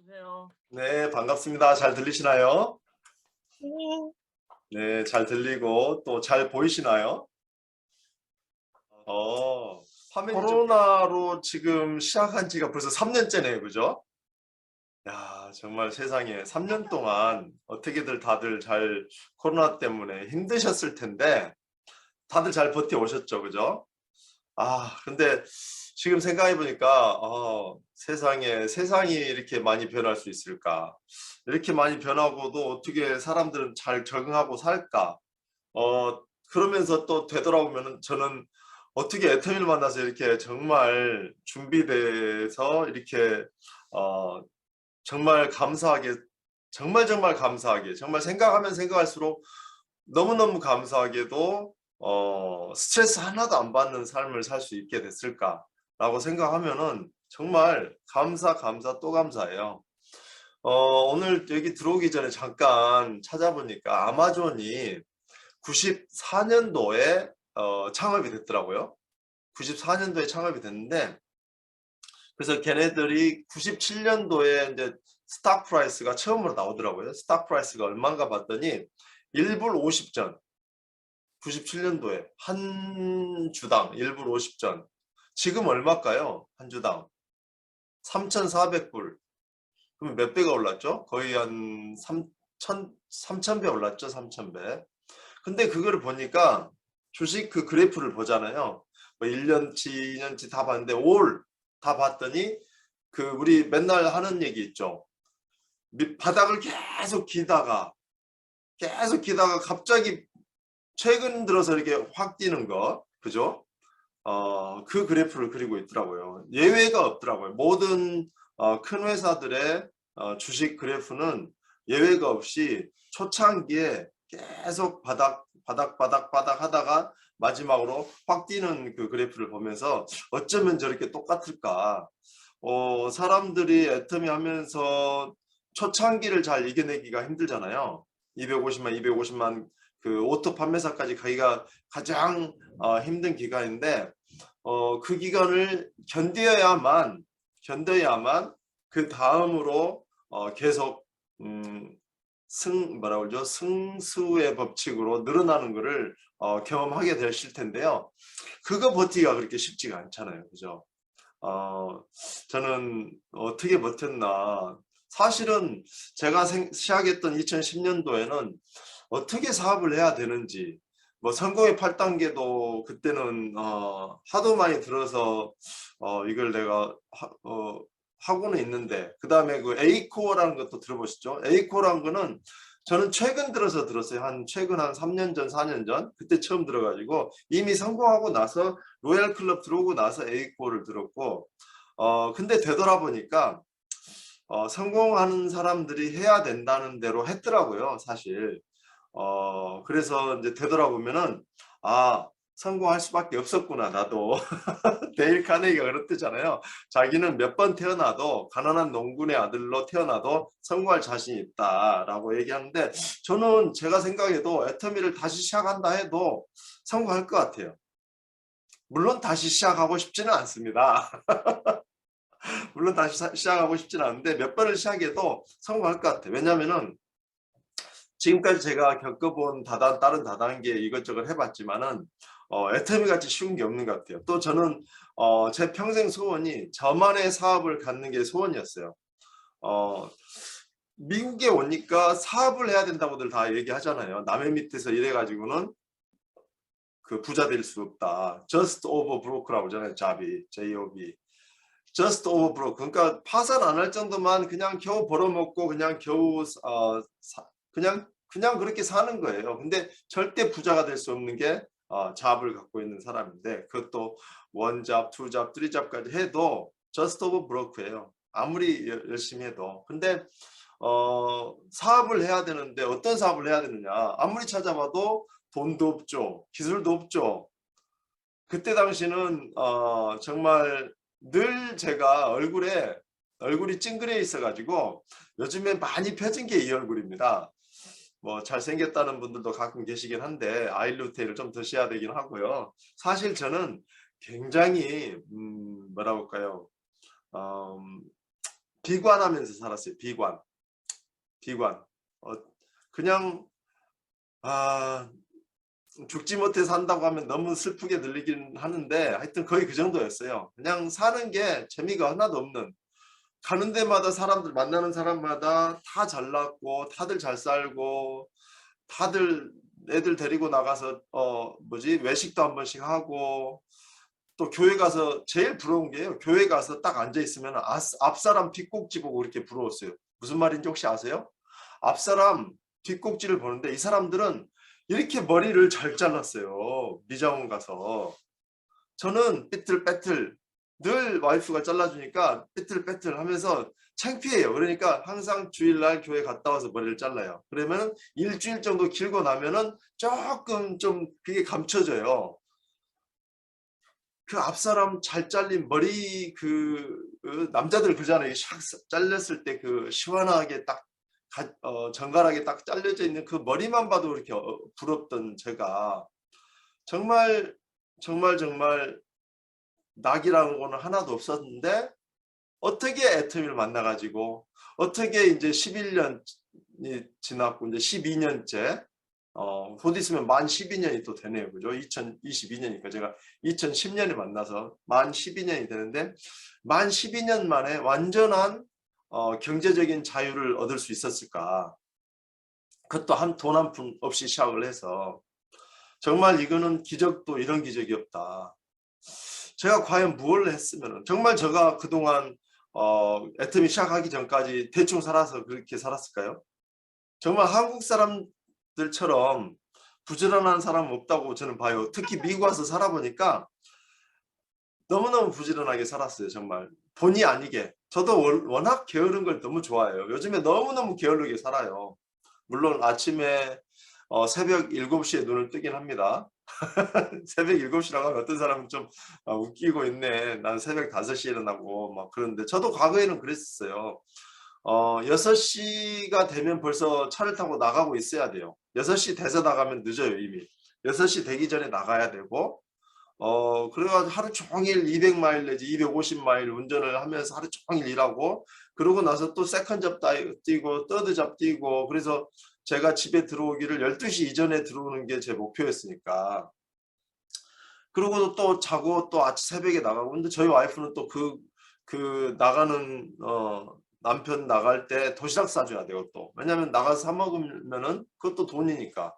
안녕하세요. 네, 반갑습니다. 잘 들리시나요? 네. 네, 잘 들리고 또 잘 보이시나요? 화면이 코로나로 지금 시작한 지가 벌써 3년째네요. 그죠? 야, 정말 세상에 3년 동안 어떻게들 다들 잘 코로나 때문에 힘드셨을 텐데 다들 잘 버텨오셨죠. 그죠? 근데 지금 생각해 보니까 세상이 이렇게 많이 변할 수 있을까? 이렇게 많이 변하고도 어떻게 사람들은 잘 적응하고 살까? 그러면서 또 되돌아보면은 저는 어떻게 애터미를 만나서 이렇게 정말 준비돼서 이렇게 어 정말 감사하게 정말 감사하게 정말 생각하면 생각할수록 너무너무 감사하게도 스트레스 하나도 안 받는 삶을 살 수 있게 됐을까라고 생각하면은 정말 감사 또 감사해요. 오늘 여기 들어오기 전에 잠깐 찾아보니까 아마존이 94년도에 창업이 됐더라고요. 94년도에 창업이 됐는데 그래서 걔네들이 97년도에 이제 스탁 프라이스가 처음으로 나오더라고요. 스탁 프라이스가 얼마인가 봤더니 1불 50전. 97년도에 한 주당 1불 50전. 지금 얼마일까요? 한 주당 3,400불. 그럼 몇 배가 올랐죠? 거의 한 3,000배 올랐죠? 3,000배. 근데 그거를 보니까 주식 그 그래프를 보잖아요. 뭐 1년치, 2년치 다 봤는데 올 다 봤더니 그 우리 맨날 하는 얘기 있죠. 바닥을 계속 기다가 갑자기 최근 들어서 이렇게 확 뛰는 거. 그죠? 그 그래프를 그리고 있더라고요. 예외가 없더라고요. 모든 큰 회사들의 주식 그래프는 예외가 없이 초창기에 계속 바닥 하다가 마지막으로 확 뛰는 그 그래프를 보면서 어쩌면 저렇게 똑같을까. 사람들이 애터미 하면서 초창기를 잘 이겨내기가 힘들잖아요. 250만 그 오토 판매사까지 가기가 가장 힘든 기간인데 그 기간을 견뎌야만 그 다음으로 계속 뭐라고 그러죠? 승수의 법칙으로 늘어나는 것을 경험하게 되실 텐데요. 그거 버티기가 그렇게 쉽지가 않잖아요. 그죠? 저는 어떻게 버텼나. 사실은 제가 시작했던 2010년도에는 어떻게 사업을 해야 되는지, 뭐 성공의 8단계도 그때는 하도 많이 들어서 이걸 내가 하고는 있는데, 그 다음에 그 A코어라는 것도 들어보시죠? A코어라는 거는 저는 최근 들어서 들었어요. 최근 한 3년 전, 4년 전 그때 처음 들어가지고 이미 성공하고 나서 로얄 클럽 들어오고 나서 A코어를 들었고 근데 되돌아보니까 성공하는 사람들이 해야 된다는 대로 했더라고요, 사실. 그래서 이제 되돌아보면은 성공할 수밖에 없었구나, 나도. 데일 카네기가 그랬대잖아요. 자기는 몇 번 태어나도 가난한 농군의 아들로 태어나도 성공할 자신이 있다라고 얘기하는데 저는 제가 생각해도 애터미를 다시 시작한다 해도 성공할 것 같아요. 물론 다시 시작하고 싶지는 않습니다. 물론 다시 시작하고 싶지는 않은데 몇 번을 시작해도 성공할 것 같아요. 왜냐면은 지금까지 제가 겪어본 다른 다단계 이것저것 해봤지만은 애터미 같이 쉬운 게 없는 것 같아요. 또 저는 제 평생 소원이 저만의 사업을 갖는 게 소원이었어요. 미국에 오니까 사업을 해야 된다고들 다 얘기하잖아요. 남의 밑에서 일해가지고는 그 부자 될 수 없다. Just over broke라고 하잖아요. JOB. Just over broke. 그러니까 파산 안 할 정도만 그냥 겨우 벌어먹고 그냥 겨우 그냥 그렇게 사는 거예요. 근데 절대 부자가 될 수 없는 게 잡을 갖고 있는 사람인데 그것도 원잡, 투잡, 쓰리잡까지 해도 just over broke예요. 아무리 열심히 해도. 근데 사업을 해야 되는데 어떤 사업을 해야 되느냐. 아무리 찾아봐도 돈도 없죠. 기술도 없죠. 그때 당시는 정말 늘 제가 얼굴이 찡그려 있어가지고 요즘에 많이 펴진 게 이 얼굴입니다. 뭐 잘생겼다는 분들도 가끔 계시긴 한데 아일루테인을 좀 드셔야 되긴 하고요. 사실 저는 굉장히 뭐라고 할까요? 비관하면서 살았어요. 비관. 그냥 죽지 못해 산다고 하면 너무 슬프게 들리긴 하는데 하여튼 거의 그 정도였어요. 그냥 사는 게 재미가 하나도 없는, 가는 데마다 사람들, 만나는 사람마다 다 잘났고 다들 잘 살고 다들 애들 데리고 나가서 외식도 한 번씩 하고, 또 교회 가서 제일 부러운 게요, 교회 가서 딱 앉아 있으면 앞사람 뒷꼭지 보고 이렇게 부러웠어요. 무슨 말인지 혹시 아세요? 앞사람 뒷꼭지를 보는데 이 사람들은 이렇게 머리를 잘 잘랐어요. 미장원 가서. 저는 삐뚤빼뚤, 늘 와이프가 잘라주니까 삐뚤빼뚤 하면서 창피해요. 그러니까 항상 주일날 교회 갔다 와서 머리를 잘라요. 그러면 일주일 정도 길고 나면은 조금 좀 그게 감춰져요. 그 앞사람 잘 잘린 머리, 남자들 그잖아요. 샥 잘렸을 때 그 시원하게 딱 정갈하게 딱 잘려져 있는 그 머리만 봐도 이렇게 부럽던 제가, 정말 정말 낙이라는 거는 하나도 없었는데, 어떻게 애터미를 만나가지고 어떻게 이제 11년이 지났고 이제 12년째, 곧 있으면 만 12년이 또 되네요. 그죠? 2022년이니까 제가 2010년에 만나서 만 12년이 되는데, 만 12년 만에 완전한 경제적인 자유를 얻을 수 있었을까? 그것도 돈 한 푼 없이 시작을 해서, 정말 이거는 기적도 이런 기적이 없다. 제가 과연 무엇을 했으면, 정말 제가 그동안 애터미 시작하기 전까지 대충 살아서 그렇게 살았을까요? 정말 한국 사람들처럼 부지런한 사람은 없다고 저는 봐요. 특히 미국 와서 살아보니까 너무너무 부지런하게 살았어요. 정말 본의 아니게. 저도 워낙 게으른 걸 너무 좋아해요. 요즘에 너무너무 게으르게 살아요. 물론 아침에 새벽 7시에 눈을 뜨긴 합니다. 새벽 7시라고 하면 어떤 사람은 좀 웃기고 있네. 난 새벽 5시에 일어나고 막 그런데, 저도 과거에는 그랬었어요. 6시가 되면 벌써 차를 타고 나가고 있어야 돼요. 6시 돼서 나가면 늦어요, 이미. 6시 되기 전에 나가야 되고, 그래가지고 하루 종일 200마일 내지 250마일 운전을 하면서 하루 종일 일하고, 그러고 나서 또 세컨잡 뛰고 서드잡 뛰고, 그래서 제가 집에 들어오기를 12시 이전에 들어오는 게 제 목표였으니까. 그러고도 또 자고 또 아침 새벽에 나가고. 근데 저희 와이프는 또 나가는 남편 나갈 때 도시락 싸줘야 되고, 또 왜냐면 나가서 사 먹으면은 그것도 돈이니까.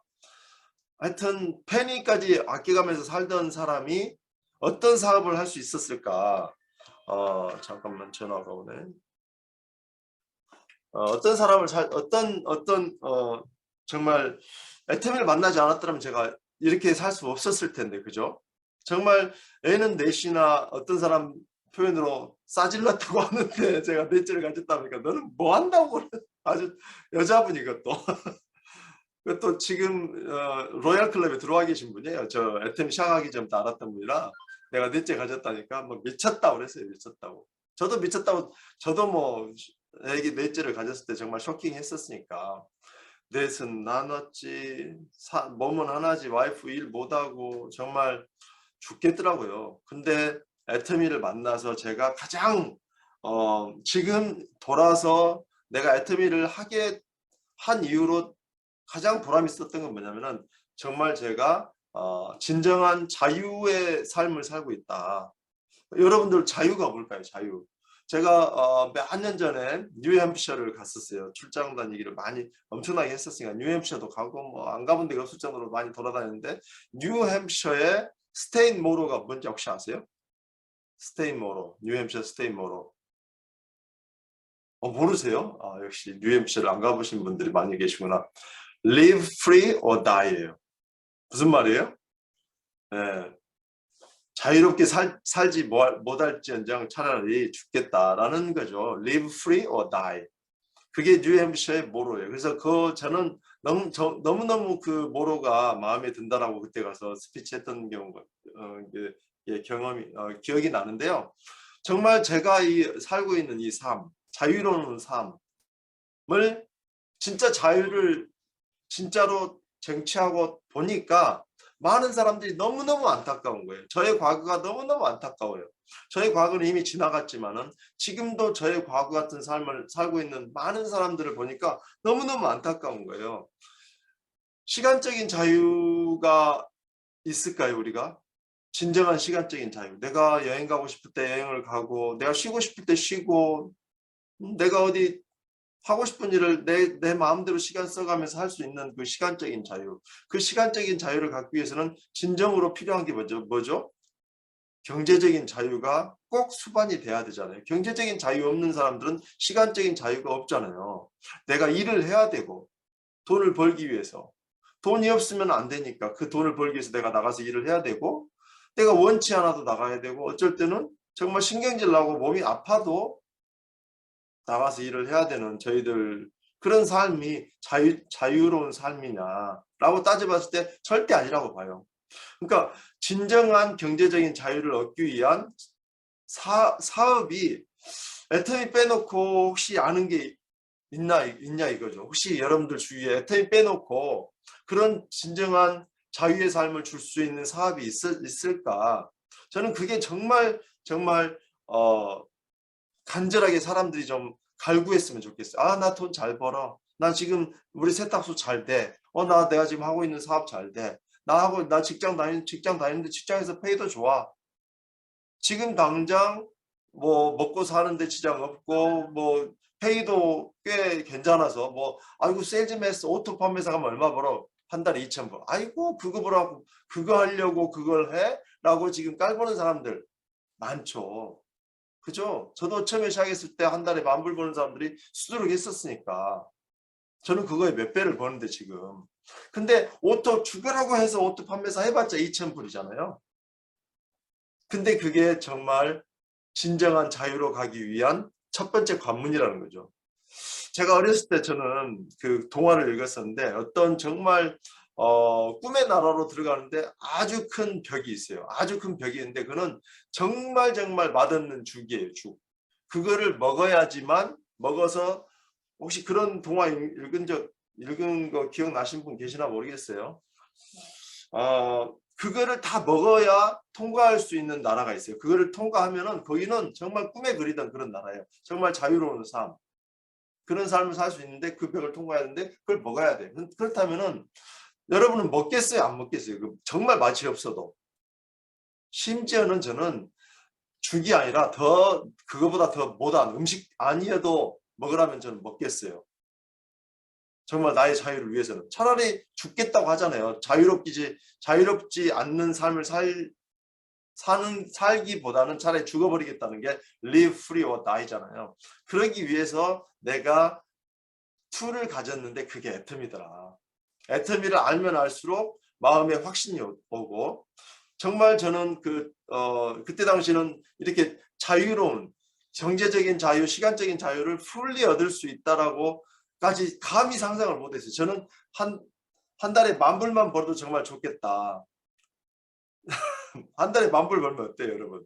하여튼 페니까지 아껴가면서 살던 사람이 어떤 사업을 할 수 있었을까? 잠깐만, 전화가 오네. 어떤 사람을 정말 애터미를 만나지 않았더라면 제가 이렇게 살 수 없었을 텐데, 그죠? 정말 애는 넷이나 어떤 사람 표현으로 싸질렀다고 하는데, 제가 넷째를 가졌다니까 너는 뭐 한다고. 아주 여자분 이것도. 또 지금 로얄 클럽에 들어와 계신 분이에요. 저 애터미 시작하기 전부터 알았던 분이라 내가 넷째 가졌다니까 뭐 미쳤다고 그랬어요. 미쳤다고. 저도 미쳤다고. 저도 뭐 애기 넷째를 가졌을 때 정말 쇼킹했었으니까. 넷은 나눴지, 몸은 하나지, 와이프 일 못하고 정말 죽겠더라고요. 근데 애터미를 만나서 제가 가장 지금 돌아서 내가 애터미를 하게 한 이유로 가장 보람 있었던 건 뭐냐면은, 정말 제가 진정한 자유의 삶을 살고 있다. 여러분들 자유가 뭘까요? 자유. 제가 몇 년 전에 뉴햄프셔를 갔었어요. 출장 다니기를 많이 엄청나게 했었으니까 뉴햄프셔도 가고 뭐 안 가본 데가 없을 정도로 많이 돌아다녔는데, 뉴햄프셔의 스테인모로가 뭔지 혹시 아세요? 스테인모로, 뉴햄프셔 스테인모로. 모르세요? 역시 뉴햄프셔를 안 가보신 분들이 많이 계시구나. Live free or die예요. 무슨 말이에요? 네. 자유롭게 살지 못할지언정 차라리 죽겠다라는 거죠. Live free or die. 그게 뉴햄프셔의 모로예요. 그래서 저는 너무너무 그 모로가 마음에 든다라고 그때 가서 스피치 했던 경우가 기억이 나는데요. 정말 제가 살고 있는 이 삶, 자유로운 삶을, 진짜 자유를 진짜로 쟁취하고 보니까 많은 사람들이 너무너무 안타까운 거예요. 저의 과거가 너무너무 안타까워요. 저의 과거는 이미 지나갔지만은 지금도 저의 과거 같은 삶을 살고 있는 많은 사람들을 보니까 너무너무 안타까운 거예요. 시간적인 자유가 있을까요, 우리가? 진정한 시간적인 자유. 내가 여행 가고 싶을 때 여행을 가고, 내가 쉬고 싶을 때 쉬고, 내가 어디 하고 싶은 일을 내 마음대로 시간 써가면서 할 수 있는 그 시간적인 자유. 그 시간적인 자유를 갖기 위해서는 진정으로 필요한 게 뭐죠? 경제적인 자유가 꼭 수반이 돼야 되잖아요. 경제적인 자유 없는 사람들은 시간적인 자유가 없잖아요. 내가 일을 해야 되고, 돈을 벌기 위해서. 돈이 없으면 안 되니까 그 돈을 벌기 위해서 내가 나가서 일을 해야 되고, 내가 원치 않아도 나가야 되고, 어쩔 때는 정말 신경질 나고 몸이 아파도 나가서 일을 해야 되는 저희들, 그런 삶이 자유로운 삶이냐라고 따져봤을 때 절대 아니라고 봐요. 그러니까 진정한 경제적인 자유를 얻기 위한 사업이, 애터미 빼놓고 혹시 아는 게 있냐 이거죠. 혹시 여러분들 주위에 애터미 빼놓고 그런 진정한 자유의 삶을 줄 수 있는 사업이 있을까? 저는 그게 정말 정말 간절하게 사람들이 좀 갈구했으면 좋겠어요. 아, 나 돈 잘 벌어. 나 지금 우리 세탁소 잘 돼. 내가 지금 하고 있는 사업 잘 돼. 나 직장 다니는데 직장에서 페이도 좋아. 지금 당장 뭐 먹고 사는데 지장 없고, 뭐 페이도 꽤 괜찮아서, 뭐 아이고 세일즈매스 오토 판매사 가면 얼마 벌어? 한 달에 2천 벌. 아이고 그거 벌라고, 그거 하려고 그걸 해? 라고 지금 깔보는 사람들 많죠. 그죠? 저도 처음에 시작했을 때 한 달에 10,000불 버는 사람들이 수두룩 했었으니까. 저는 그거에 몇 배를 버는데 지금. 근데 오토 죽으라고 해서 오토 판매사 해봤자 2,000불이잖아요. 근데 그게 정말 진정한 자유로 가기 위한 첫 번째 관문이라는 거죠. 제가 어렸을 때 저는 그 동화를 읽었었는데, 어떤 정말 꿈의 나라로 들어가는데 아주 큰 벽이 있어요. 아주 큰 벽이 있는데 그는 정말 정말 맛없는 죽이에요. 죽. 그거를 먹어야지만, 먹어서, 혹시 그런 동화 읽은 거 기억나신 분 계시나 모르겠어요. 그거를 다 먹어야 통과할 수 있는 나라가 있어요. 그거를 통과하면은 거기는 정말 꿈에 그리던 그런 나라예요. 정말 자유로운 삶. 그런 삶을 살 수 있는데 그 벽을 통과해야 되는데 그걸 먹어야 돼요. 그렇다면은 여러분은 먹겠어요? 안 먹겠어요? 정말 맛이 없어도. 심지어는 저는 죽이 아니라 그거보다 더 못한 음식 아니어도 먹으라면 저는 먹겠어요. 정말 나의 자유를 위해서는. 차라리 죽겠다고 하잖아요. 자유롭지 않는 삶을 살기보다는 차라리 죽어버리겠다는 게 live free or die잖아요. 그러기 위해서 내가 툴을 가졌는데 그게 애터미더라. 애터미를 알면 알수록 마음에 확신이 오고, 정말 저는 그때 당시는 이렇게 자유로운 경제적인 자유, 시간적인 자유를 풀리 얻을 수 있다라고까지 감히 상상을 못했어요. 저는 한 달에 10,000불만 벌어도 정말 좋겠다. 한 달에 10,000불 벌면 어때요, 여러분?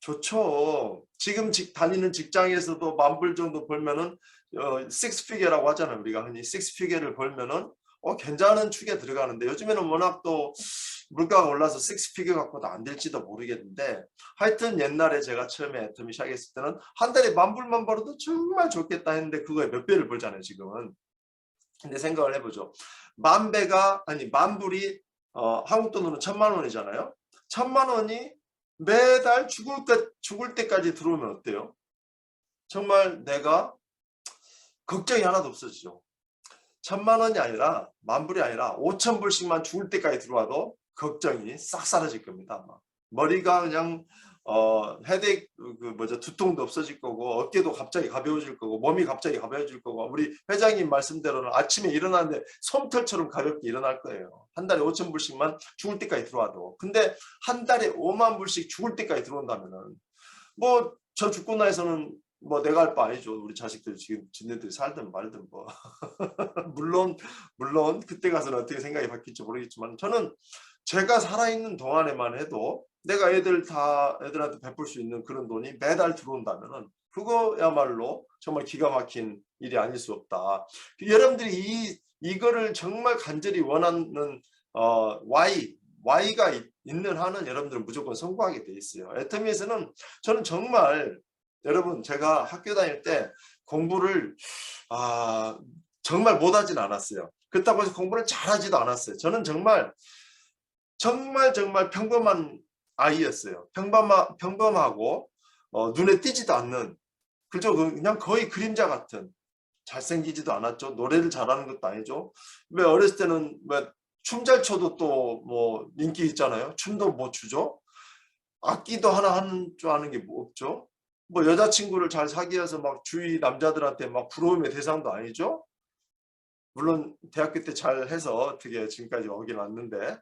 좋죠. 지금 다니는 직장에서도 10,000불 정도 벌면은 식스피겨라고 하잖아요. 우리가 흔히 식스피겨를 벌면은 괜찮은 축에 들어가는데, 요즘에는 워낙 또 물가가 올라서 식스피겨 갖고도 안 될지도 모르겠는데, 하여튼 옛날에 제가 처음에 애터미 시작했을 때는 한 달에 10,000불만 벌어도 정말 좋겠다 했는데 그거에 몇 배를 벌잖아요, 지금은. 근데 생각을 해보죠. 10,000불이 한국 돈으로 1,000,000원이잖아요. 1,000,000원이 매달 죽을 때까지 들어오면 어때요? 정말 내가 걱정이 하나도 없어지죠. 1,000,000원이 아니라, 10,000불이 아니라 5,000불씩만 죽을 때까지 들어와도 걱정이 싹 사라질 겁니다. 아마. 머리가 그냥 헤데이크, 두통도 없어질 거고, 어깨도 갑자기 가벼워질 거고, 몸이 갑자기 가벼워질 거고, 우리 회장님 말씀대로는 아침에 일어나는데 솜털처럼 가볍게 일어날 거예요. 한 달에 5,000불씩만 죽을 때까지 들어와도. 근데 한 달에 50,000불씩 죽을 때까지 들어온다면은, 뭐 저 죽고 나서는 뭐 내가 할 바 아니죠. 우리 자식들 지금 지네들이 살든 말든 뭐. 물론 그때 가서는 어떻게 생각이 바뀔지 모르겠지만, 저는 제가 살아있는 동안에만 해도 내가 애들한테 베풀 수 있는 그런 돈이 매달 들어온다면은 그거야말로 정말 기가 막힌 일이 아닐 수 없다. 여러분들이 이거를 정말 간절히 원하는 why Y가 있는 한은 여러분들은 무조건 성공하게 돼 있어요. 애터미에서는 저는 정말 여러분 제가 학교 다닐 때 공부를 정말 못하진 않았어요. 그렇다고 해서 공부를 잘하지도 않았어요. 저는 정말 평범한 아이였어요. 평범하고 눈에 띄지도 않는 그저 그냥 거의 그림자 같은 잘생기지도 않았죠. 노래를 잘하는 것도 아니죠. 왜 어렸을 때는 춤 잘 춰도 또 뭐 인기 있잖아요. 춤도 못 추죠. 악기도 하나 하는 줄 아는 게 뭐 없죠. 뭐 여자친구를 잘 사귀어서 막 주위 남자들한테 막 부러움의 대상도 아니죠. 물론 대학교 때 잘해서 어떻게 지금까지 오긴 왔는데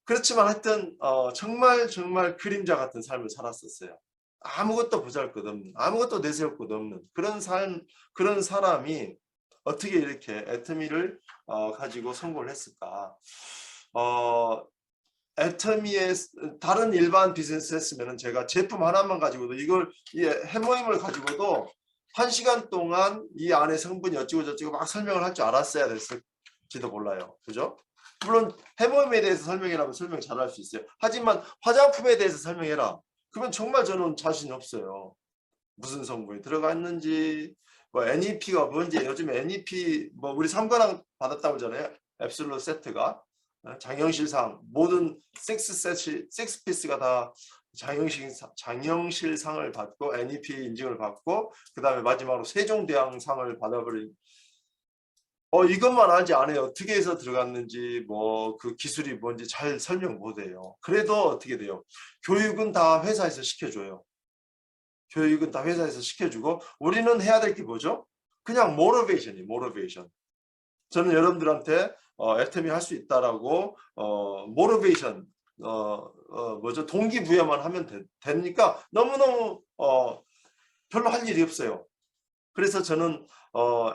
그렇지만 하여튼 정말 그림자 같은 삶을 살았었어요. 아무것도 보잘것없는 아무것도 내세울 것 없는 그런 사람이 어떻게 이렇게 애터미를 가지고 성공을 했을까. 애터미의 다른 일반 비즈니스 했으면 제가 제품 하나만 가지고도 이 해모임을 가지고도 1시간 동안 이 안에 성분이 어찌고 저찌고 막 설명을 할 줄 알았어야 됐을지도 몰라요. 그죠? 물론 해모임에 대해서 설명해라면 설명 잘할 수 있어요. 하지만 화장품에 대해서 설명해라. 그러면 정말 저는 자신이 없어요. 무슨 성분이 들어가 있는지, 뭐 NEP가 뭔지, 요즘에 NEP 뭐 우리 3관왕 받았다고 하잖아요. 앱솔루트 세트가 장영실상 모든 6피스가 다 장영실상을 받고 NEP 인증을 받고 그 다음에 마지막으로 세종대왕상을 받아버린 이것만 알지 안에 어떻게 해서 들어갔는지 뭐 그 기술이 뭔지 잘 설명 못해요. 그래도 어떻게 돼요? 교육은 다 회사에서 시켜줘요. 교육은 다 회사에서 시켜주고 우리는 해야 될 게 뭐죠? 그냥 모티베이션이에요. 모티베이션. 저는 여러분들한테 애터미 할 수 있다라고 모티베이션 뭐죠? 동기부여만 하면 되니까 너무너무 별로 할 일이 없어요. 그래서 저는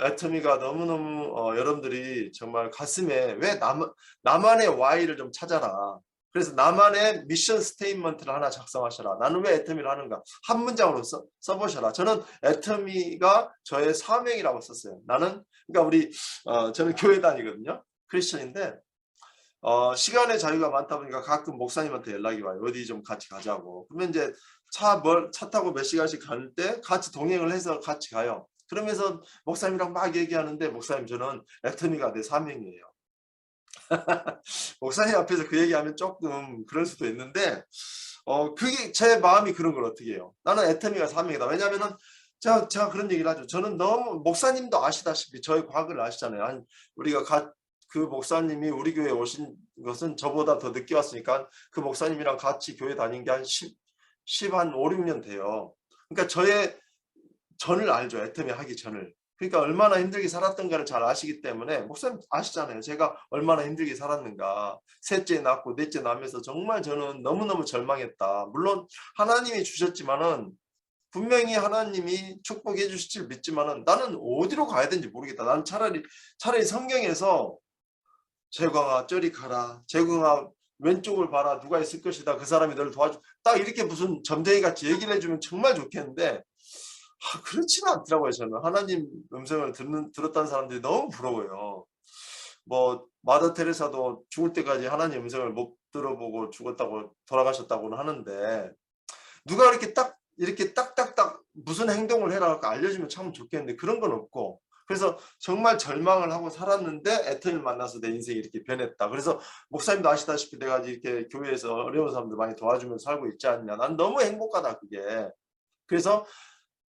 애터미가 너무너무 여러분들이 정말 가슴에 왜 나만의 Y를 좀 찾아라. 그래서 나만의 미션 스테이트먼트를 하나 작성하셔라. 나는 왜 애터미를 하는가? 한 문장으로 써보셔라. 저는 애터미가 저의 사명이라고 썼어요. 그러니까 저는 교회 다니거든요. 크리스천인데 시간의 자유가 많다 보니까 가끔 목사님한테 연락이 와요. 어디 좀 같이 가자고. 그러면 이제 차 타고 몇 시간씩 갈 때 같이 동행을 해서 같이 가요. 그러면서 목사님이랑 막 얘기하는데 목사님 저는 애터미가 내 사명이에요. 목사님 앞에서 그 얘기하면 조금 그럴 수도 있는데 그게 제 마음이 그런 걸 어떻게 해요. 나는 애터미가 사명이다. 왜냐하면은 제가 그런 얘기를 하죠. 저는 너무 목사님도 아시다시피 저의 과거를 아시잖아요. 우리가 그 목사님이 우리 교회에 오신 것은 저보다 더 늦게 왔으니까 그 목사님이랑 같이 교회 다닌 게 한 5, 6년 돼요. 그러니까 저의 전을 알죠. 애터미 하기 전을. 그러니까 얼마나 힘들게 살았던가를 잘 아시기 때문에 목사님 아시잖아요. 제가 얼마나 힘들게 살았는가. 셋째 낳고 넷째 낳으면서 정말 저는 너무너무 절망했다. 물론 하나님이 주셨지만은 분명히 하나님이 축복해 주실 줄 믿지만은 나는 어디로 가야 되는지 모르겠다. 난 차라리 성경에서 재광아 저리 가라. 재광아 왼쪽을 봐라. 누가 있을 것이다. 그 사람이 너를 도와줘. 딱 이렇게 무슨 점쟁이 같이 얘기를 해주면 정말 좋겠는데 그렇지는 않더라고요. 저는 하나님 음성을 들었다는 사람들이 너무 부러워요. 뭐 마더 테레사도 죽을 때까지 하나님 음성을 못 들어보고 죽었다고 돌아가셨다고는 하는데 누가 이렇게 딱딱딱 무슨 행동을 해라 알려주면 참 좋겠는데 그런 건 없고 그래서 정말 절망을 하고 살았는데 애터미를 만나서 내 인생이 이렇게 변했다. 그래서 목사님도 아시다시피 내가 이렇게 교회에서 어려운 사람들 많이 도와주면서 살고 있지 않냐. 난 너무 행복하다 그게. 그래서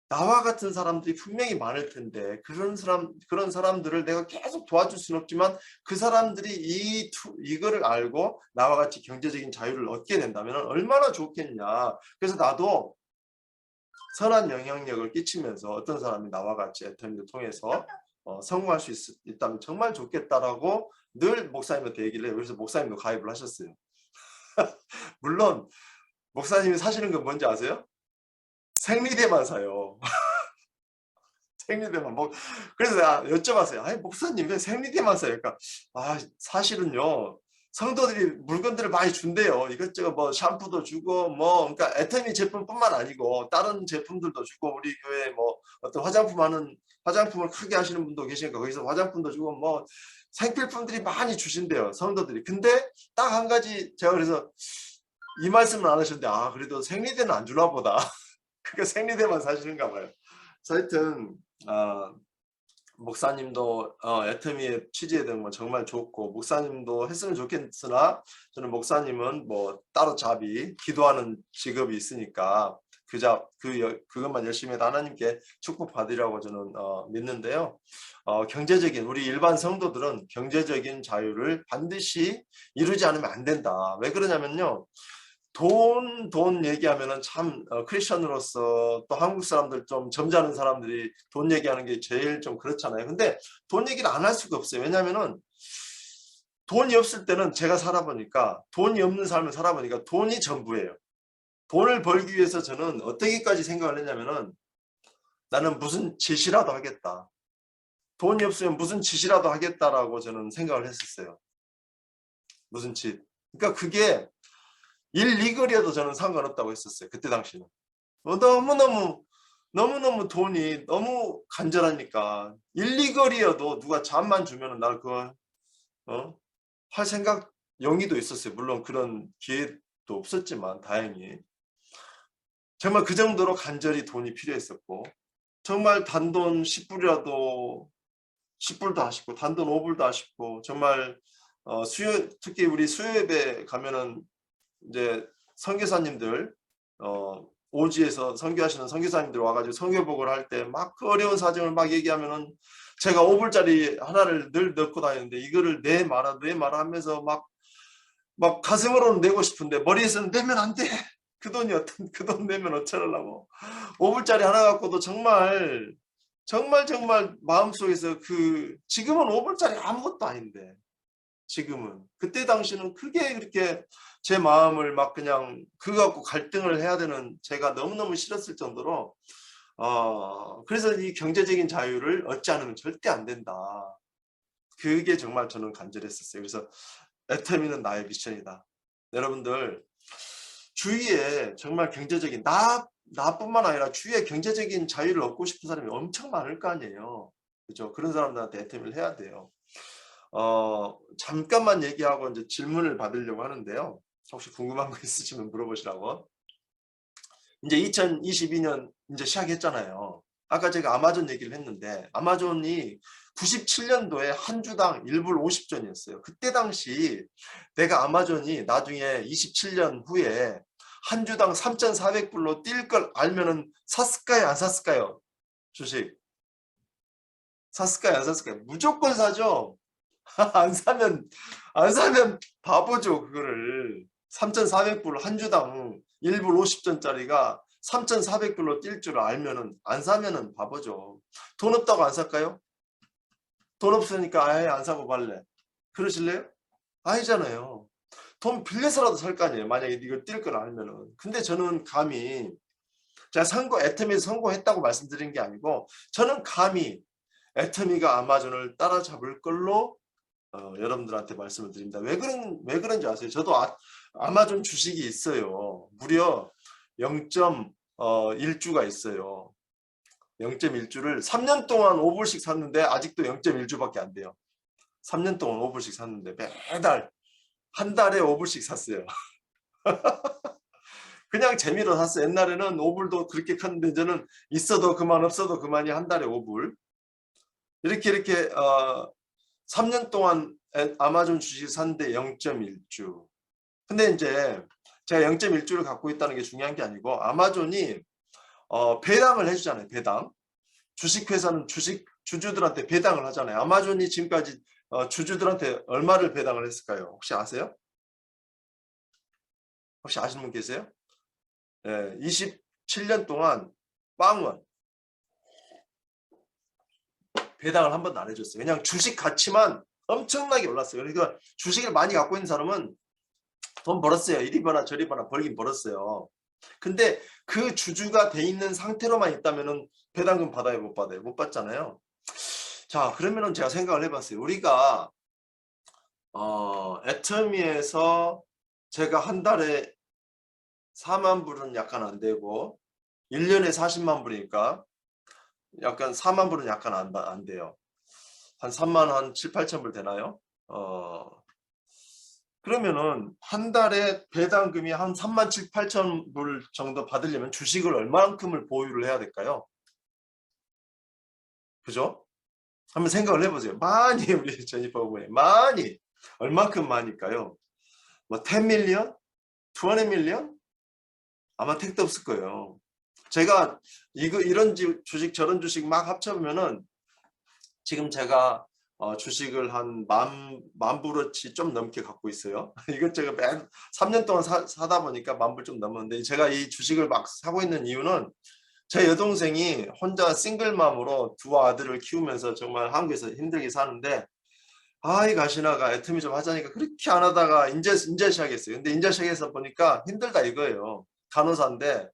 나와 같은 사람들이 분명히 많을 텐데 그런 사람들을 내가 계속 도와줄 수는 없지만 그 사람들이 이거를 알고 나와 같이 경제적인 자유를 얻게 된다면 얼마나 좋겠냐. 그래서 나도 선한 영향력을 끼치면서 어떤 사람이 나와 같이 애터미를 통해서 성공할 수 있다면 정말 좋겠다라고 늘 목사님한테 얘기를 해요. 그래서 목사님도 가입을 하셨어요. 물론 목사님이 사시는 건 뭔지 아세요? 생리대만 사요. 생리대만 그래서 내가 여쭤봤어요. 아니 목사님 왜 생리대만 사요? 그러니까 사실은요 성도들이 물건들을 많이 준대요. 이것저것 뭐 샴푸도 주고 뭐 그러니까 애터미 제품뿐만 아니고 다른 제품들도 주고 우리 교회 뭐 어떤 화장품을 크게 하시는 분도 계시니까 거기서 화장품도 주고 뭐 생필품들이 많이 주신대요. 성도들이. 근데 딱 한 가지 제가 그래서 이 말씀을 안 하셨는데 그래도 생리대는 안 주나 보다. 그러니까 생리대만 사시는가 봐요. 하여튼 목사님도 애터미의 취지에 대한 건 정말 좋고 목사님도 했으면 좋겠으나 저는 목사님은 뭐 따로잡이 기도하는 직업이 있으니까 그것만 열심히 해서 하나님께 축복받으려고 저는 믿는데요. 경제적인 우리 일반 성도들은 경제적인 자유를 반드시 이루지 않으면 안 된다. 왜 그러냐면요. 돈 얘기하면은 참 크리스천으로서 또 한국 사람들 좀 점잖은 사람들이 돈 얘기하는 게 제일 좀 그렇잖아요. 근데 돈 얘기를 안 할 수가 없어요. 왜냐하면은 돈이 없을 때는 제가 살아보니까 돈이 없는 삶을 살아보니까 돈이 전부예요. 돈을 벌기 위해서 저는 어떻게까지 생각을 했냐면은 나는 무슨 짓이라도 하겠다. 돈이 없으면 무슨 짓이라도 하겠다라고 저는 생각을 했었어요. 무슨 짓. 그러니까 그게 일리거리여도 저는 상관없다고 했었어요. 그때 당시는. 너무너무 돈이 너무 간절하니까 일리거리여도 누가 잠만 주면은 나 그거 할 생각 용의도 있었어요. 물론 그런 기회도 없었지만 다행히. 정말 그 정도로 간절히 돈이 필요했었고 정말 단돈 10불이라도 10불도 아쉽고 단돈 5불도 아쉽고 정말 특히 우리 수요예배 가면은 이제 선교사님들 오지에서 선교하시는 선교사님들 와가지고 선교복을 할 때 막 그 어려운 사정을 막 얘기하면은 제가 5불짜리 하나를 늘 넣고 다니는데 이거를 내 말아 하면서 막 가슴으로는 내고 싶은데 머리에서는 내면 안 돼. 그 돈 내면 어쩌려고. 5불짜리 하나 갖고도 정말 마음속에서 지금은 5불짜리 아무것도 아닌데 지금은 그때 당시는 그게 그렇게 제 마음을 막 그냥 그거 갖고 갈등을 해야 되는 제가 너무너무 싫었을 정도로 그래서 이 경제적인 자유를 얻지 않으면 절대 안 된다. 그게 정말 저는 간절했었어요. 그래서 애터미는 나의 미션이다. 여러분들 주위에 정말 경제적인 나뿐만 아니라 주위에 경제적인 자유를 얻고 싶은 사람이 엄청 많을 거 아니에요. 그죠? 그런 사람들한테 애터미를 해야 돼요. 잠깐만 얘기하고 이제 질문을 받으려고 하는데요. 혹시 궁금한 거 있으시면 물어보시라고. 이제 2022년 이제 시작했잖아요. 아까 제가 아마존 얘기를 했는데 아마존이 97년도에 한 주당 1불 50전이었어요. 그때 당시 내가 아마존이 나중에 27년 후에 한 주당 3,400불로 뛸 걸 알면은 샀을까요? 안 샀을까요? 주식. 샀을까요? 안 샀을까요? 무조건 사죠. 안 사면 바보죠. 그거를 3,400불 한 주당 1불 50전짜리가 3,400불로 뛸 줄 알면은 안 사면은 바보죠. 돈 없다고 안 살까요? 돈 없으니까 아예 안 사고 말래. 그러실래요? 아니잖아요. 돈 빌려서라도 살 거 아니에요. 만약에 이걸 뛸 걸 알면은. 근데 저는 감히 제가 애터미에서 성공했다고 말씀드린 게 아니고 저는 감히 애터미가 아마존을 따라잡을 걸로 여러분들한테 말씀을 드립니다. 왜 그런지 아세요? 저도 아마존 주식이 있어요. 무려 0.1주가 있어요. 0.1주를 3년 동안 5불씩 샀는데 아직도 0.1주밖에 안 돼요. 3년 동안 5불씩 샀는데 매달 한 달에 5불씩 샀어요. 그냥 재미로 샀어요. 옛날에는 5불도 그렇게 컸는데 이제는 있어도 그만 없어도 그만이 한 달에 5불. 이렇게 3년 동안 아마존 주식을 샀는데 0.1주. 근데 이제 제가 0.1주를 갖고 있다는 게 중요한 게 아니고 아마존이 배당을 해주잖아요. 배당. 주식회사는 주주들한테 배당을 하잖아요. 아마존이 지금까지 주주들한테 얼마를 배당을 했을까요? 혹시 아세요? 혹시 아시는 분 계세요? 27년 동안 빵원 배당을 한 번도 안 해줬어요. 그냥 주식 가치만 엄청나게 올랐어요. 그러니까 주식을 많이 갖고 있는 사람은 돈 벌었어요. 이리 버나 저리 버나 벌긴 벌었어요. 근데 그 주주가 돼 있는 상태로만 있다면은 배당금 받아요, 못 받아요? 못 받잖아요. 자, 그러면은 제가 생각을 해봤어요. 우리가 애터미에서 제가 한 달에 4만 불은 약간 안 되고 1년에 40만 불이니까 약간 4만 불은 약간 안 돼요. 한 3만 한 7, 8천 불 되나요? 그러면은 한 달에 배당금이 한 3만 7, 8천 불 정도 받으려면 주식을 얼마만큼을 보유를 해야 될까요? 그죠? 한번 생각을 해보세요. 많이 우리 제니퍼 부모님 많이 얼마큼 많일까요? 뭐 10 밀리언? 20 밀리언? 아마 택도 없을 거예요. 제가 이런 주식 저런 주식 막 합쳐보면은 지금 제가 주식을 한 만 불어치 좀 넘게 갖고 있어요. 이것 제가 매 3년 동안 사다 보니까 만 불 좀 넘었는데 제가 이 주식을 막 사고 있는 이유는 제 여동생이 혼자 싱글맘으로 두 아들을 키우면서 정말 한국에서 힘들게 사는데 아이 가시나가 애터미 좀 하자니까 그렇게 안 하다가 인제 시작했어요. 근데 인제 시작해서 보니까 힘들다 이거예요. 간호사인데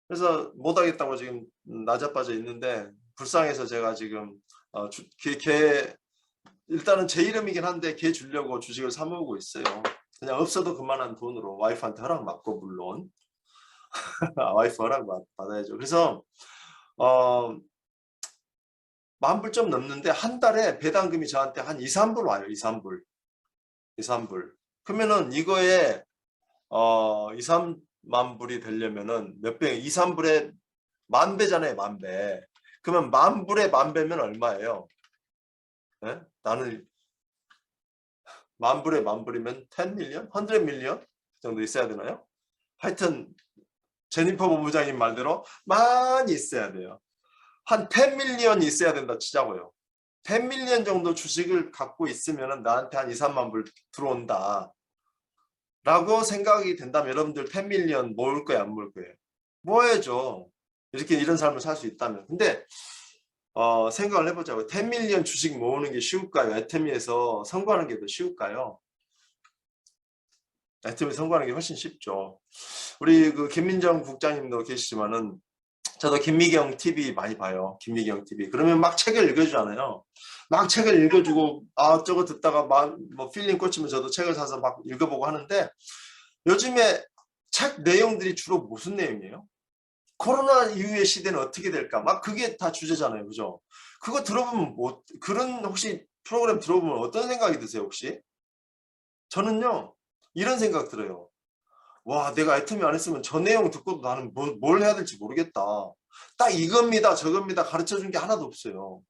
그래서 못하겠다고 지금 나자빠져 있는데 불쌍해서 제가 지금 걔 일단은 제 이름이긴 한데 걔 주려고 주식을 사 모으고 있어요. 그냥 없어도 그만한 돈으로 와이프한테 허락 받고 물론 와이프 허락 받아야죠. 그래서 어, 만 불 좀 넘는데 한 달에 배당금이 저한테 한 2, 3불 와요. 2, 3불. 2, 3불. 그러면은 이거에 2, 3만 불이 되려면은 몇 배? 2, 3불에 만 배잖아요. 만 배. 그러면 만 불에 만 배면 얼마예요? 네? 나는 만 불에 만 불이면 10 밀리언? 100 밀리언 정도 있어야 되나요? 하여튼 제니퍼 본부장님 말대로 많이 있어야 돼요. 한 10 밀리언이 있어야 된다 치자고요. 10 밀리언 정도 주식을 갖고 있으면 나한테 한 2, 3만 불 들어온다. 라고 생각이 된다면 여러분들 10 밀리언 모을 거예요? 안 모을 거예요? 모아야죠. 이렇게 이런 삶을 살 수 있다면. 근데 생각을 해보자고요. 10 밀리언 주식 모으는 게 쉬울까요? 애터미에서 선거하는 게 더 쉬울까요? 애터미 선거하는 게 훨씬 쉽죠. 우리 그 김민정 국장님도 계시지만은 저도 김미경 TV 많이 봐요. 김미경 TV. 그러면 막 책을 읽어주잖아요. 막 책을 읽어주고 저거 듣다가 뭐 필링 꽂히면 저도 책을 사서 막 읽어보고 하는데 요즘에 책 내용들이 주로 무슨 내용이에요? 코로나 이후의 시대는 어떻게 될까? 막 그게 다 주제잖아요. 그죠? 그거 들어보면 그런 혹시 프로그램 들어보면 어떤 생각이 드세요, 혹시? 저는요, 이런 생각 들어요. 와, 내가 애터미 안 했으면 저 내용 듣고도 나는 뭘 해야 될지 모르겠다. 딱 이겁니다, 저겁니다 가르쳐 준 게 하나도 없어요.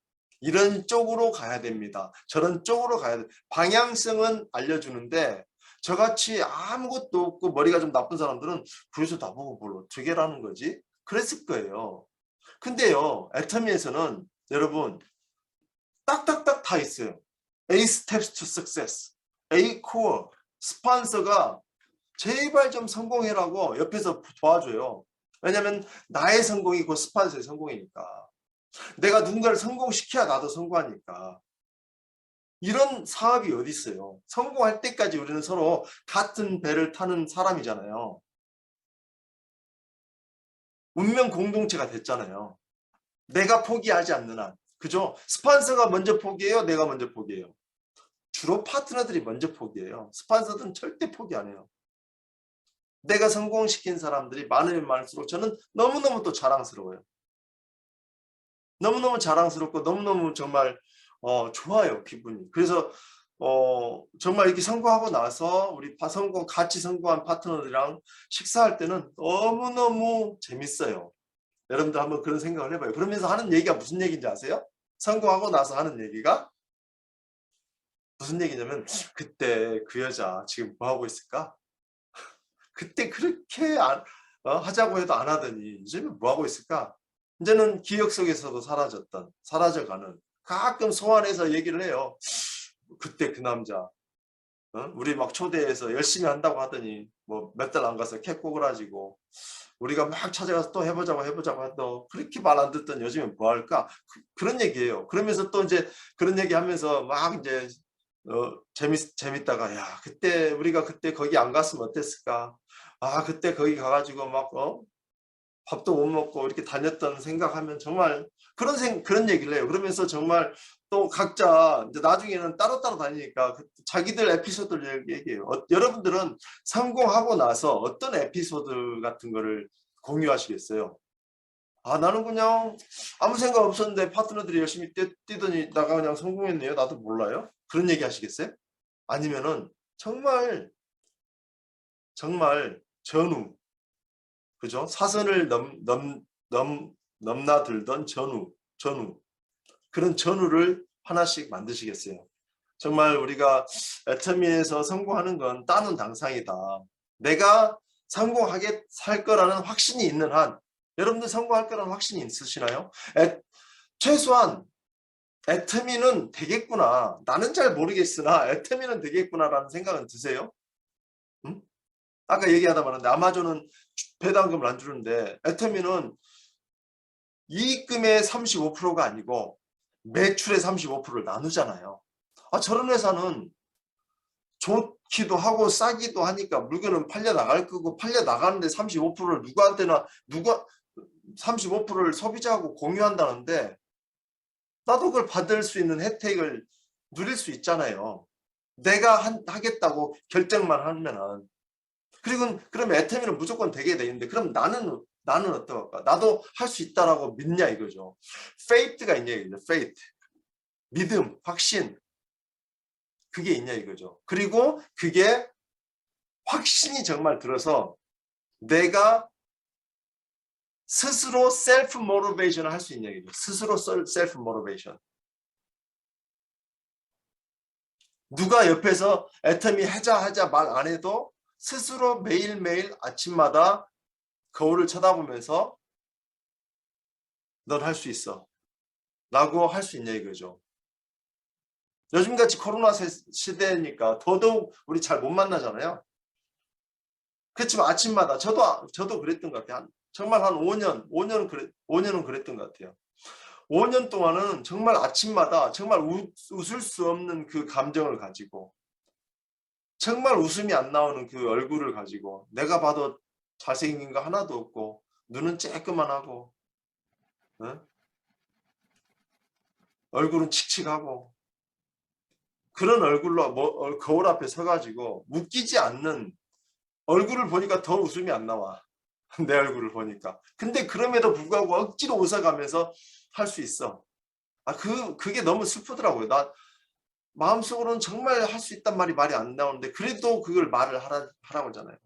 이런 쪽으로 가야 됩니다. 저런 쪽으로 가야 돼. 방향성은 알려주는데 저같이 아무것도 없고 머리가 좀 나쁜 사람들은 그래서 나보고 뭘 어떻게 하라는 거지? 그랬을 거예요. 근데요, 애터미에서는 여러분 딱딱딱 다 있어요. A steps to success, A core, 스폰서가 제발 좀 성공해라고 옆에서 도와줘요. 왜냐면 나의 성공이 곧 스폰서의 성공이니까. 내가 누군가를 성공시켜야 나도 성공하니까. 이런 사업이 어디 있어요. 성공할 때까지 우리는 서로 같은 배를 타는 사람이잖아요. 운명 공동체가 됐잖아요. 내가 포기하지 않는 한. 그죠? 스폰서가 먼저 포기해요? 내가 먼저 포기해요? 주로 파트너들이 먼저 포기해요. 스폰서들은 절대 포기 안 해요. 내가 성공시킨 사람들이 많으면 많을수록 저는 너무너무 또 자랑스러워요. 너무너무 자랑스럽고 너무너무 정말 좋아요. 기분이. 그래서 정말 이렇게 선거하고 나서 우리 같이 선거한 파트너들이랑 식사할 때는 너무너무 재밌어요. 여러분들 한번 그런 생각을 해봐요. 그러면서 하는 얘기가 무슨 얘기인지 아세요? 선거하고 나서 하는 얘기가 무슨 얘기냐면 그때 그 여자 지금 뭐 하고 있을까? 그때 그렇게 하자고 해도 안 하더니 이제는 뭐 하고 있을까? 이제는 기억 속에서도 사라져가는 가끔 소환해서 얘기를 해요. 그때 그 남자 우리 막 초대해서 열심히 한다고 하더니 뭐 몇 달 안 가서 캣꼬그라지고 우리가 막 찾아가서 또 해보자고 해도 그렇게 말 안 듣던 요즘엔 뭐 할까? 그런 얘기예요. 그러면서 또 이제 그런 얘기 하면서 막 이제 재밌다가 야 그때 우리가 그때 거기 안 갔으면 어땠을까? 그때 거기 가가지고 막 밥도 못 먹고 이렇게 다녔던 생각하면 정말 그런 얘기를 해요. 그러면서 정말 또 각자 이제 나중에는 따로따로 다니니까 자기들 에피소드를 얘기해요. 여러분들은 성공하고 나서 어떤 에피소드 같은 거를 공유하시겠어요? 아, 나는 그냥 아무 생각 없었는데 파트너들이 열심히 뛰더니 나가 그냥 성공했네요. 나도 몰라요. 그런 얘기 하시겠어요? 아니면은 정말 정말 전후, 그죠? 사선을 넘나들던 전후 그런 전후를 하나씩 만드시겠어요? 정말 우리가 애터미에서 성공하는 건 따는 당상이다. 내가 성공하게 살 거라는 확신이 있는 한, 여러분들 성공할 거라는 확신이 있으시나요? 최소한 애터미는 되겠구나. 나는 잘 모르겠으나 애터미는 되겠구나라는 생각은 드세요? 응? 아까 얘기하다 말았는데 아마존은 배당금을 안 주는데 애터미는 이익금의 35%가 아니고 매출의 35%를 나누잖아요. 아, 저런 회사는 좋기도 하고 싸기도 하니까 물건은 팔려 나갈 거고 팔려 나가는데 35%를 누가 35%를 소비자하고 공유한다는데 나도 그걸 받을 수 있는 혜택을 누릴 수 있잖아요. 내가 하겠다고 결정만 하면은. 그리고 그럼 애터미는 무조건 되게 돼 있는데 그럼 나는 어떨까? 나도 할 수 있다라고 믿냐 이거죠. faith가 있냐 이거죠. faith. 믿음, 확신. 그게 있냐 이거죠. 그리고 그게 확신이 정말 들어서 내가 스스로 셀프 모티베이션을 할 수 있냐 이거죠. 스스로 셀프 모티베이션. 누가 옆에서 애터미 하자 말 안 해도 스스로 매일매일 아침마다 거울을 쳐다보면서 넌 할 수 있어 라고 할 수 있냐 이거죠. 요즘같이 코로나 시대니까 더더욱 우리 잘 못 만나잖아요. 그렇지만 아침마다 저도 그랬던 것 같아요. 정말 한 5년은 그랬던 것 같아요. 5년 동안은 정말 아침마다 정말 웃을 수 없는 그 감정을 가지고 정말 웃음이 안 나오는 그 얼굴을 가지고 내가 봐도 잘생긴 거 하나도 없고 눈은 쬐끄만하고 얼굴은 칙칙하고 그런 얼굴로 거울 앞에 서가지고 웃기지 않는 얼굴을 보니까 더 웃음이 안 나와. 내 얼굴을 보니까. 근데 그럼에도 불구하고 억지로 웃어가면서 할 수 있어. 그게 너무 슬프더라고요. 나 마음속으로는 정말 할 수 있단 말이 안 나오는데 그래도 그걸 말을 하라고 하잖아요.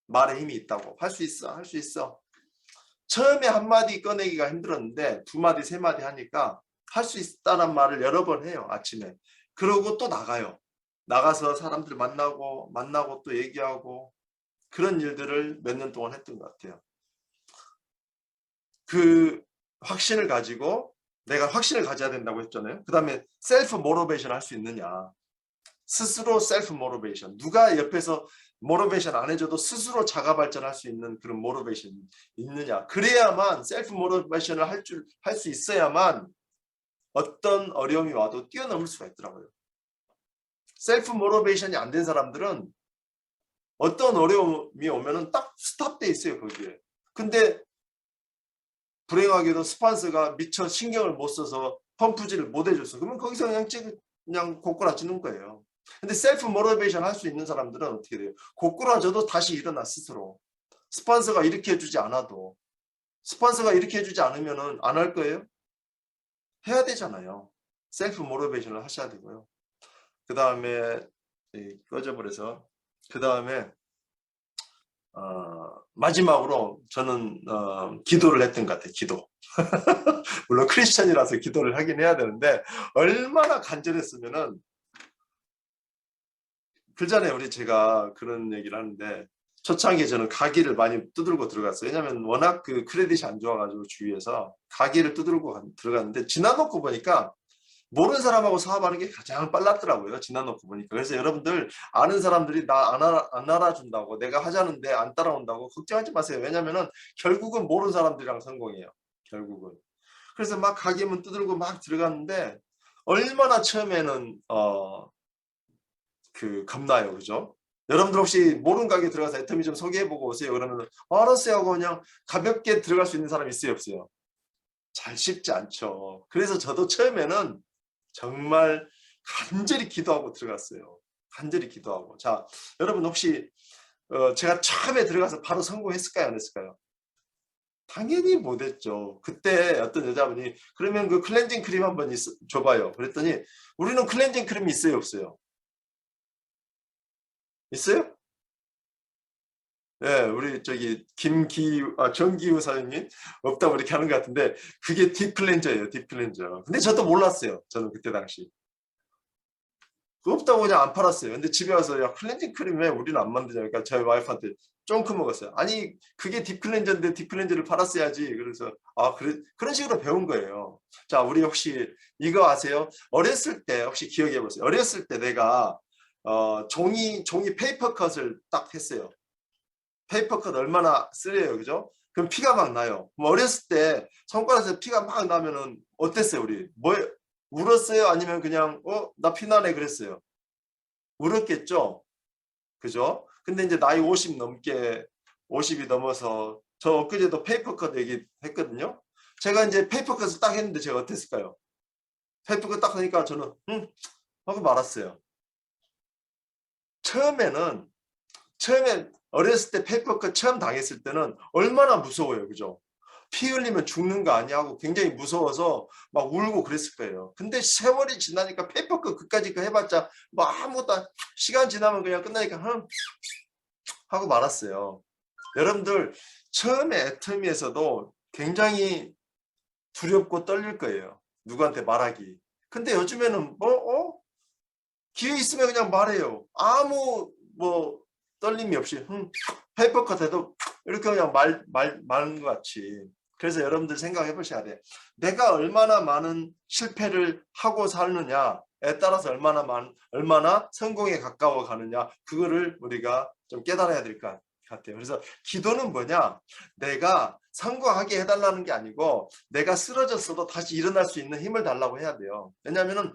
말에 힘이 있다고. 할 수 있어. 할 수 있어. 처음에 한마디 꺼내기가 힘들었는데 두 마디, 세 마디 하니까 할 수 있다는 말을 여러 번 해요. 아침에. 그러고 또 나가요. 나가서 사람들 만나고 또 얘기하고 그런 일들을 몇 년 동안 했던 것 같아요. 그 확신을 가지고 내가 확신을 가져야 된다고 했잖아요. 그 다음에 셀프 모티베이션 할 수 있느냐. 스스로 셀프 모티베이션. 누가 옆에서 모티베이션 안 해줘도 스스로 자가 발전할 수 있는 그런 모티베이션이 있느냐. 그래야만 셀프 모티베이션을 할 수 있어야만 어떤 어려움이 와도 뛰어넘을 수가 있더라고요. 셀프 모티베이션이 안 된 사람들은 어떤 어려움이 오면은 딱 스탑돼 있어요, 거기에. 근데 불행하게도 스판서가 미처 신경을 못 써서 펌프질을 못 해줬어. 그러면 거기서 그냥 고꾸라지는 거예요. 근데 셀프 모티베이션 할 수 있는 사람들은 어떻게 돼요? 고꾸라져도 다시 일어나 스스로. 스판서가 이렇게 해주지 않아도. 스판서가 이렇게 해주지 않으면 안 할 거예요? 해야 되잖아요. 셀프 모티베이션을 하셔야 되고요. 그 다음에 꺼져버려서 그 다음에 마지막으로 저는 기도를 했던 것 같아요. 기도. 물론 크리스천이라서 기도를 하긴 해야 되는데 얼마나 간절했으면은 그 전에 제가 그런 얘기를 하는데 초창기에 저는 가기를 많이 두들고 들어갔어요. 왜냐하면 워낙 그 크레딧이 안 좋아가지고 주위에서 가기를 두들고 들어갔는데 지나놓고 보니까 모르는 사람하고 사업하는 게 가장 빨랐더라고요. 지나놓고 보니까. 그래서 여러분들 아는 사람들이 나 안 알아준다고 내가 하자는데 안 따라온다고 걱정하지 마세요. 왜냐하면 결국은 모르는 사람들이랑 성공해요. 결국은. 그래서 막 가게문 두들고 막 들어갔는데 얼마나 처음에는 겁나요. 그죠? 여러분들 혹시 모르는 가게 들어가서 애터미 좀 소개해보고 오세요. 그러면 알았어요 하고 그냥 가볍게 들어갈 수 있는 사람 있어요, 없어요? 잘 쉽지 않죠. 그래서 저도 처음에는 정말 간절히 기도하고 들어갔어요. 간절히 기도하고. 자, 여러분 혹시 제가 처음에 들어가서 바로 성공했을까요? 안 했을까요? 당연히 못했죠. 그때 어떤 여자분이 그러면 그 클렌징 크림 한번 줘봐요. 그랬더니 우리는 클렌징 크림이 있어요, 없어요? 있어요? 예, 우리 저기 정기우 사장님 없다고 이렇게 하는 것 같은데 그게 딥클렌저예요, 딥클렌저. 근데 저도 몰랐어요. 저는 그때 당시. 그거 없다고 그냥 안 팔았어요. 근데 집에 와서 야 클렌징 크림 왜 우리는 안 만드냐. 그러니까 저희 와이프한테 쫑크 먹었어요. 아니 그게 딥클렌저인데 딥클렌저를 팔았어야지. 그래서 아 그래 그런 식으로 배운 거예요. 자 우리 혹시 이거 아세요? 어렸을 때 혹시 기억해 보세요. 어렸을 때 내가 종이 페이퍼 컷을 딱 했어요. 페이퍼 컷 얼마나 쓰레요, 그죠? 그럼 피가 막 나요. 뭐 어렸을 때 손가락에서 피가 막 나면은 어땠어요, 우리? 뭐 울었어요? 아니면 그냥 나 피나네 그랬어요? 울었겠죠? 그죠? 근데 이제 나이 50 넘게 50이 넘어서 저 엊그제도 페이퍼 컷 얘기했거든요. 제가 이제 페이퍼 컷을 딱 했는데 제가 어땠을까요? 페이퍼 컷 딱 하니까 저는 하고 말았어요. 처음에는 처음에 어렸을 때 페이퍼컷 처음 당했을 때는 얼마나 무서워요. 그죠? 피 흘리면 죽는 거 아니야 하고 굉장히 무서워서 막 울고 그랬을 거예요. 근데 세월이 지나니까 페이퍼컷 그까짓 거 해봤자 뭐 아무것도 시간 지나면 그냥 끝나니까 하고 말았어요. 여러분들 처음에 애터미에서도 굉장히 두렵고 떨릴 거예요. 누구한테 말하기. 근데 요즘에는 기회 있으면 그냥 말해요. 아무 뭐 떨림이 없이 페이퍼컷 해도 이렇게 그냥 말하는 것 같이. 그래서 여러분들 생각해 보셔야 돼. 내가 얼마나 많은 실패를 하고 사느냐에 따라서 얼마나 성공에 가까워 가느냐 그거를 우리가 좀 깨달아야 될 것 같아요. 그래서 기도는 뭐냐? 내가 성공하게 해달라는 게 아니고 내가 쓰러졌어도 다시 일어날 수 있는 힘을 달라고 해야 돼요. 왜냐하면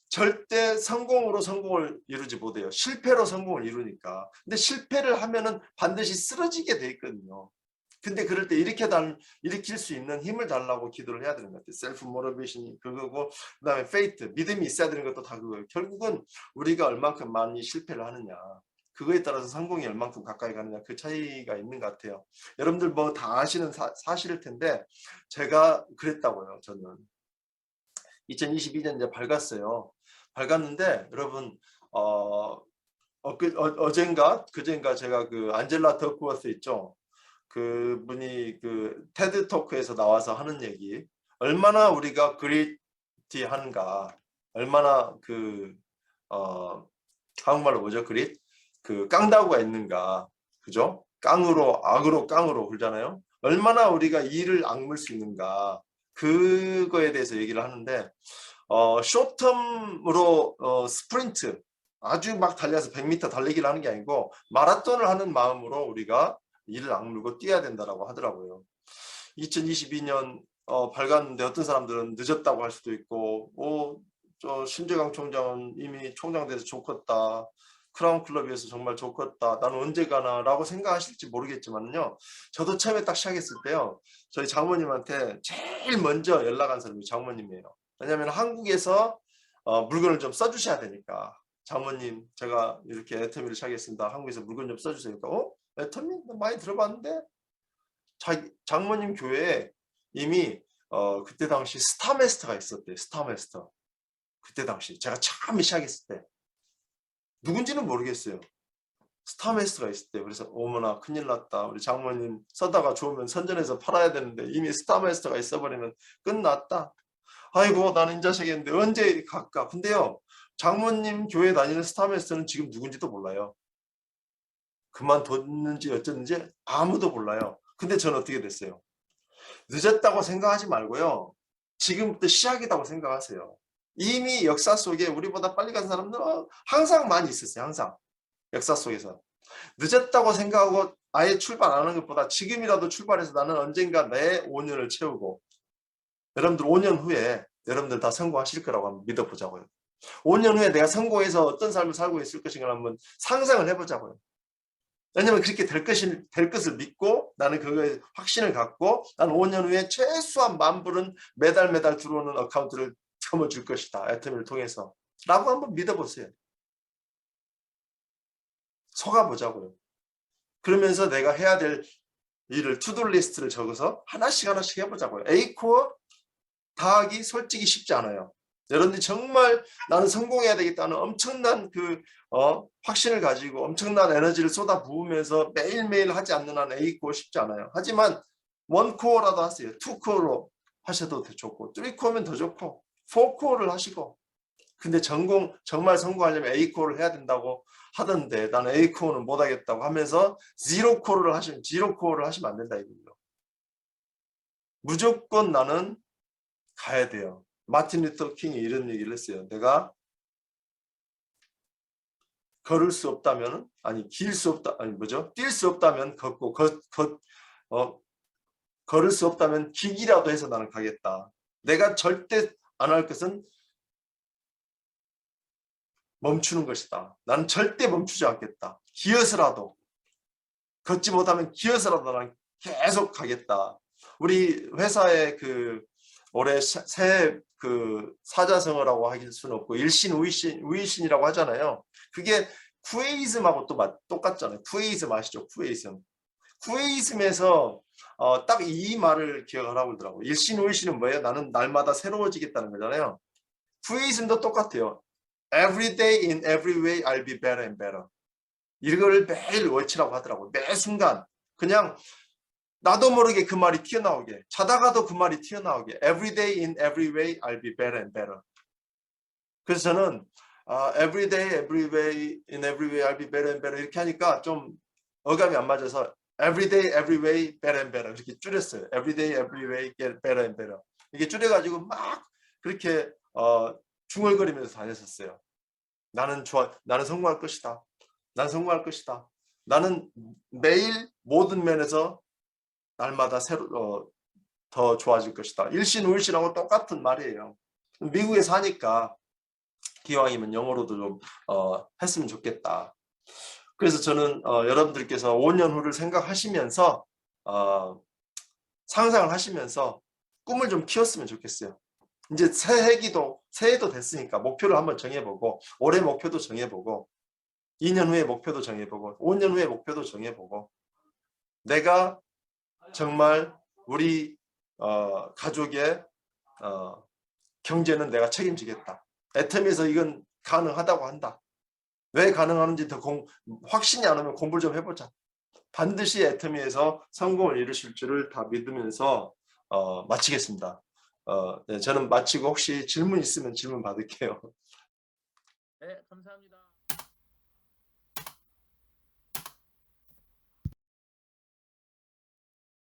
절대 성공으로 성공을 이루지 못해요. 실패로 성공을 이루니까. 근데 실패를 하면은 반드시 쓰러지게 돼 있거든요. 근데 그럴 때 일으킬 수 있는 힘을 달라고 기도를 해야 되는 것 같아요. 셀프 모티베이션이 그거고, 그다음에 페이트, 믿음이 있어야 되는 것도 다 그거예요. 결국은 우리가 얼만큼 많이 실패를 하느냐, 그거에 따라서 성공이 얼만큼 가까이 가느냐, 그 차이가 있는 것 같아요. 여러분들 뭐 다 아시는 사실일 텐데 제가 그랬다고요. 저는 2022년 이제 밝았어요. 밝았는데 여러분 어젠가 그젠가 제가 그 안젤라 더크워스 있죠. 그분이 그 테드 토크에서 나와서 하는 얘기 얼마나 우리가 그리티한가 얼마나 한국말로 뭐죠? 그 깡다구가 있는가 그죠? 깡으로 악으로 깡으로 그러잖아요. 얼마나 우리가 이를 악물 수 있는가 그거에 대해서 얘기를 하는데 쇼텀으로 스프린트 아주 막 달려서 100m 달리기를 하는 게 아니고 마라톤을 하는 마음으로 우리가 이를 악물고 뛰어야 된다라고 하더라고요. 2022년 밝았는데 어떤 사람들은 늦었다고 할 수도 있고 저 신재강 총장은 이미 총장 돼서 좋겠다. 크라운 클럽에서 정말 좋겠다. 나는 언제 가나 라고 생각하실지 모르겠지만요. 저도 처음에 딱 시작했을 때요. 저희 장모님한테 제일 먼저 연락한 사람이 장모님이에요. 왜냐하면 한국에서 물건을 좀 써주셔야 되니까. 장모님 제가 이렇게 애터미를 시작했습니다. 한국에서 물건 좀 써주세요. 애터미? 많이 들어봤는데? 장모님 교회에 이미 그때 당시 스타메스터가 있었대요. 스타메스터. 그때 당시 제가 처음 시작했을 때. 누군지는 모르겠어요. 스타메스터가 있을 때. 그래서 어머나 큰일 났다. 우리 장모님 써다가 좋으면 선전해서 팔아야 되는데 이미 스타메스터가 있어버리면 끝났다. 아이고 나는 인자식인데 언제 갈까. 근데요. 장모님 교회 다니는 스타메스터는 지금 누군지도 몰라요. 그만뒀는지 어쨌는지 아무도 몰라요. 근데 저는 어떻게 됐어요? 늦었다고 생각하지 말고요. 지금부터 시작이라고 생각하세요. 이미 역사 속에 우리보다 빨리 간 사람들은 항상 많이 있었어요. 항상. 역사 속에서. 늦었다고 생각하고 아예 출발 안 하는 것보다 지금이라도 출발해서 나는 언젠가 내 5년을 채우고 여러분들 5년 후에 여러분들 다 성공하실 거라고 한번 믿어보자고요. 5년 후에 내가 성공해서 어떤 삶을 살고 있을 것인가 한번 상상을 해보자고요. 왜냐면 그렇게 될 것을 믿고 나는 그거에 확신을 갖고 나는 5년 후에 최소한 10,000불은 매달 들어오는 어카운트를 채워줄 것이다. 애터미를 통해서. 라고 한번 믿어보세요. 속아보자고요. 그러면서 내가 해야 될 일을 투두 리스트를 적어서 하나씩 해보자고요. A코어 다 하기 솔직히 쉽지 않아요. 여러분들이 정말 나는 성공해야 되겠다는 엄청난 확신을 가지고 엄청난 에너지를 쏟아 부으면서 매일매일 하지 않는 한 A코어 쉽지 않아요. 하지만 1코어라도 하세요. 2코어로 하셔도 더 좋고 3코어면 더 좋고 4코어를 하시고 근데 정말 성공하려면 A코어를 해야 된다고 하던데 나는 A코어는 못하겠다고 하면서 제로코어를 하시면 안 된다 이거죠. 무조건 나는 가야 돼요. 마틴 루터 킹이 이런 얘기를 했어요. 내가 걸을 수 없다면 뛸 수 없다면 걷고 걸을 수 없다면 기기라도 해서 나는 가겠다. 내가 절대 안 할 것은 멈추는 것이다. 나는 절대 멈추지 않겠다. 기어서라도 걷지 못하면 기어서라도 나는 계속 가겠다. 우리 회사의 올해 새해 사자성어라고 할 수는 없고 일신 우이신이라고 하잖아요. 그게 쿠에이즘하고 또 똑같잖아요. 쿠에이즘 아시죠? 쿠에이즘에서 딱 이 말을 기억하라고 그러더라고요. 일신 우이신은 뭐예요? 나는 날마다 새로워지겠다는 거잖아요. 쿠에이즘도 똑같아요. Every day in every way I'll be better and better. 이걸 매일 외치라고 하더라고요. 매 순간 그냥 나도 모르게 그 말이 튀어나오게 자다가도 그 말이 튀어나오게 Every day in every way I'll be better and better. 그래서 저는 every day every way in every way I'll be better and better 이렇게 하니까 좀 어감이 안 맞아서 every day every way better and better 이렇게 줄였어요. Every day every way get better and better. 이게 줄여가지고 막 그렇게 중얼거리면서 다녔었어요. 나는 성공할 것이다. 난 성공할 것이다. 나는 매일 모든 면에서 날마다 더 좋아질 것이다. 일신 우일신하고 똑같은 말이에요. 미국에 사니까 기왕이면 영어로도 좀 했으면 좋겠다. 그래서 저는 여러분들께서 5년 후를 생각하시면서 상상을 하시면서 꿈을 좀 키웠으면 좋겠어요. 이제 새해도 됐으니까 목표를 한번 정해보고 올해 목표도 정해보고 2년 후의 목표도 정해보고 5년 후의 목표도 정해보고 내가 정말 우리 가족의 경제는 내가 책임지겠다. 애터미에서 이건 가능하다고 한다. 왜 가능하는지 더 확신이 안 오면 공부를 좀 해보자. 반드시 애터미에서 성공을 이루실 줄을 다 믿으면서 마치겠습니다. 네, 저는 마치고 혹시 질문 있으면 질문 받을게요. 네, 감사합니다.